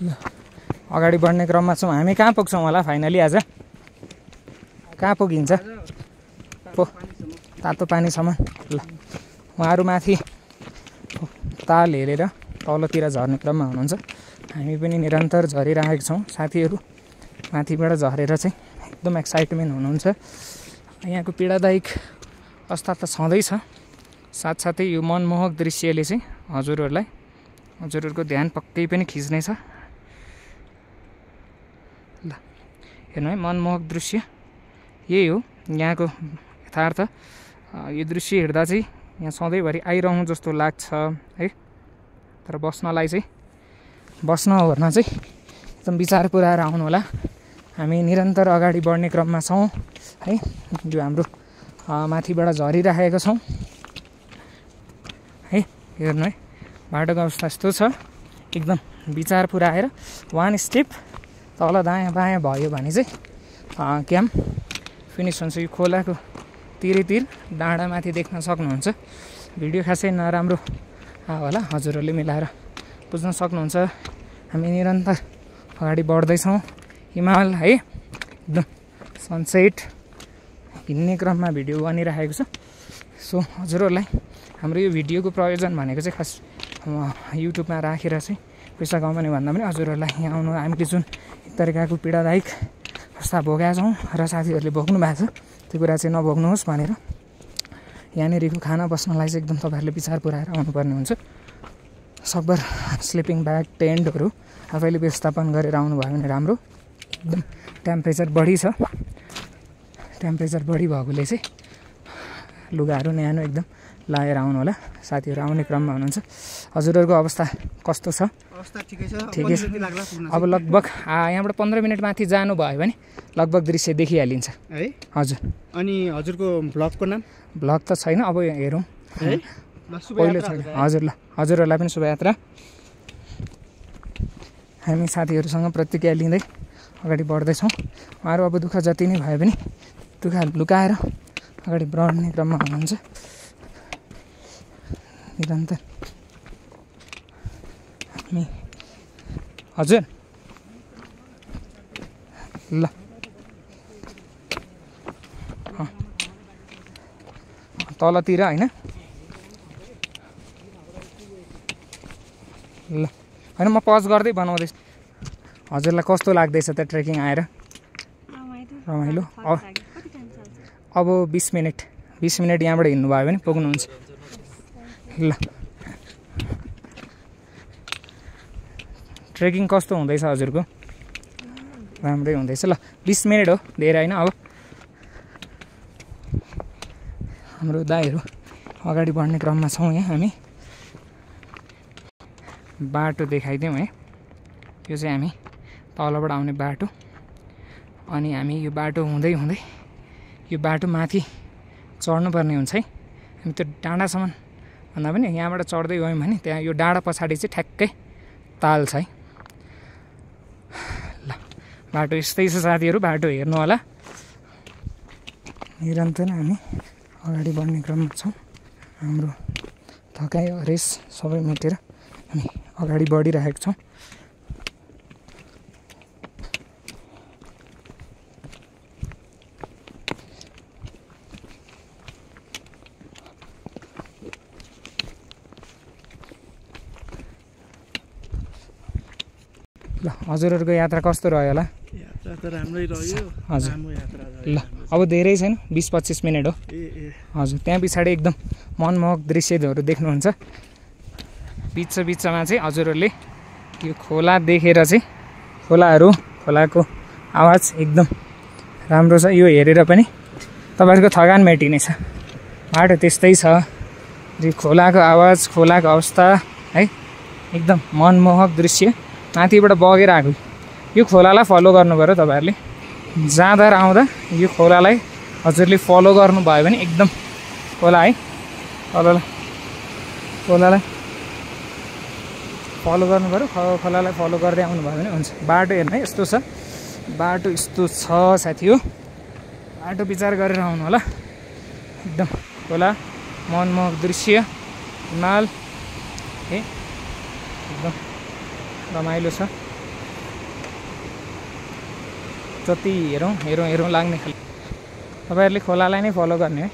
ल अगाडि बढ्ने क्रममा छौँ हामी। कहाँ पुग्छौँ होला फाइनली आज? कहाँ पुगिन्छ? तातो पानीसम्म। ल उहाँहरू माथि ताल हेरेर तलतिर झर्ने क्रममा हुनुहुन्छ। हामी पनि निरन्तर झरिरहेका छौँ। साथीहरू माथिबाट झरेर चाहिँ एकदम एक्साइटमेन्ट हुनुहुन्छ। यहाँको पीडादायक अवस्था त छँदैछ, साथसाथै यो मनमोहक दृश्यले चाहिँ हजुरहरूको ध्यान पक्कै पनि खिच्नेछ। ल हेर्नु है, मनमोहक दृश्य यही हो यहाँको यथार्थ। यो दृश्य हेर्दा चाहिँ यहाँ सधैँभरि आइरहँ जस्तो लाग्छ है। तर बस्न ओर्न चाहिँ एकदम विचार पुऱ्याएर आउनु होला। हामी निरन्तर अगाडि बढ्ने क्रममा छौँ है। यो हाम्रो माथिबाट झरिरहेको छौँ है। हेर्नु है, बाटोको अवस्था यस्तो छ, एकदम विचार पुऱ्याएर वान स्टेप तल दायाँ बायाँ भयो भने चाहिँ क्याम्प फिनिस हुन्छ। यो खोलाको तिरैतिर डाँडामाथि देख्न सक्नुहुन्छ। भिडियो खासै नराम्रो आयो होला, हजुरहरूले मिलाएर बुझ्न सक्नुहुन्छ। हामी निरन्तर अगाडि बढ्दैछौँ। हिमाल है, एकदम सनसेट हिँड्ने क्रममा भिडियो बनिरहेको छ। सो हजुरहरूलाई हाम्रो यो भिडियोको प्रयोजन भनेको चाहिँ खास युट्युबमा राखेर चाहिँ पैसा कमाउने भन्दा पनि हजुरहरूलाई यहाँ आउनु, हामीले जुन एक तरिकाको पीडादायक अवस्था भोगेका छौँ र साथीहरूले भोग्नु भएको छ, त्यो कुरा चाहिँ नभोग्नुहोस् भनेर यहाँनिरको खाना बस्नलाई चाहिँ एकदम तपाईँहरूले विचार पुऱ्याएर आउनुपर्ने हुन्छ। सकभर स्लिपिङ ब्याग टेन्टहरू आफैले व्यवस्थापन गरेर आउनुभयो भने राम्रो। एकदम टेम्परेचर बढी छ, टेम्परेचर बढी भएकोले चाहिँ लुगाहरू न्यानो एकदम लाएर आउनु होला। साथीहरू आउने क्रममा हुनुहुन्छ। हजुरहरूको अवस्था कस्तो छ? अवस्था ठिकै छ। अब लगभग यहाँबाट 15 मिनट माथि जानुभयो भने लगभग दृश्य देखिहालिन्छ है। हजुर। अनि हजुरको भ्लगको नाम? भ्लग त छैन, अब हेरौँ है। पहिलो छैन। हजुर, ल हजुरहरूलाई पनि शुभयात्रा। हामी साथीहरूसँग प्रतिक्रिया लिँदै अगाडि बढ्दैछौँ। उहाँहरू अब दुःख जति नै भए पनि दुःख लुकाएर अगाडि बढ्ने क्रममा हुनुहुन्छ निरन्तर। हामी हजुर ल तलतिर होइन, ल होइन म पज गर्दै बनाउँदैछु। हजुरलाई कस्तो लाग्दैछ त ट्रेकिङ आएर? रमाइलो। अब 20 मिनट यहाँबाट हिँड्नुभयो भने पुग्नुहुन्छ। ल ट्रेकिङ कस्तो हुँदैछ हजुरको? राम्रै हुँदैछ। ल 20 मिनट हो, धेरै होइन। अब हाम्रो दाइहरू अगाडि बढ्ने क्रममा छौँ। यहाँ हामी बाटो देखाइदिउँ है। यो चाहिँ हामी तलबाट आउने बाटो, अनि हामी यो बाटो हुँदै यो बाटो माथि चढ्नुपर्ने हुन्छ है। हामी त्यो डाँडासम्म भन्दा पनि यहाँबाट चढ्दै गयौँ भने त्यहाँ यो डाँडा पछाडि चाहिँ ठ्याक्कै ताल छ है। ल बाटो यस्तै छ साथीहरू, बाटो हेर्नु होला। निरन्तर हामी अगाडि बढ्ने क्रममा छौँ। हाम्रो थकाइ हरेस सबै मेटेर हामी अगाडि बढिरहेको छौँ। ल हजुरहरूको यात्रा कस्तो रह्यो होला? यात्रा त राम्रै रह्यो। हजुर। राम्रो यात्रा ल अब धेरै छैन, 20-25 मिनट हो। हजुर। त्यहाँ पछाडि एकदम मनमोहक दृश्यहरू देख्नुहुन्छ। बिचमा चाहिँ हजुरहरूले यो खोला देखेर चाहिँ खोलाको आवाज एकदम राम्रो छ। यो हेरेर पनि तपाईँहरूको थकान मेटिनेछ। बाटो त्यस्तै छ, यो खोलाको आवाज, खोलाको अवस्था है, एकदम मनमोहक दृश्य। माथिबाट बगेर आएको यो खोलालाई फलो गर्नु पऱ्यो तपाईँहरूले। जाँदा र आउँदा यो खोलालाई हजुरले फलो गर्नुभयो भने एकदम खोला है, खोलालाई फलो गर्नु पऱ्यो। खोलालाई फलो गर्दै आउनुभयो भने हुन्छ। बाटो हेर्नु है, यस्तो छ बाटो, यस्तो छ साथी हो। बाटो विचार गरेर आउनु होला। एकदम खोला, मनमोहक दृश्य, हिमाल है, एकदम रमाइलो छ। जति हेरौँ हेरौँ हेरौँ लाग्ने खाले। तपाईँहरूले खोलालाई नै फलो गर्ने है।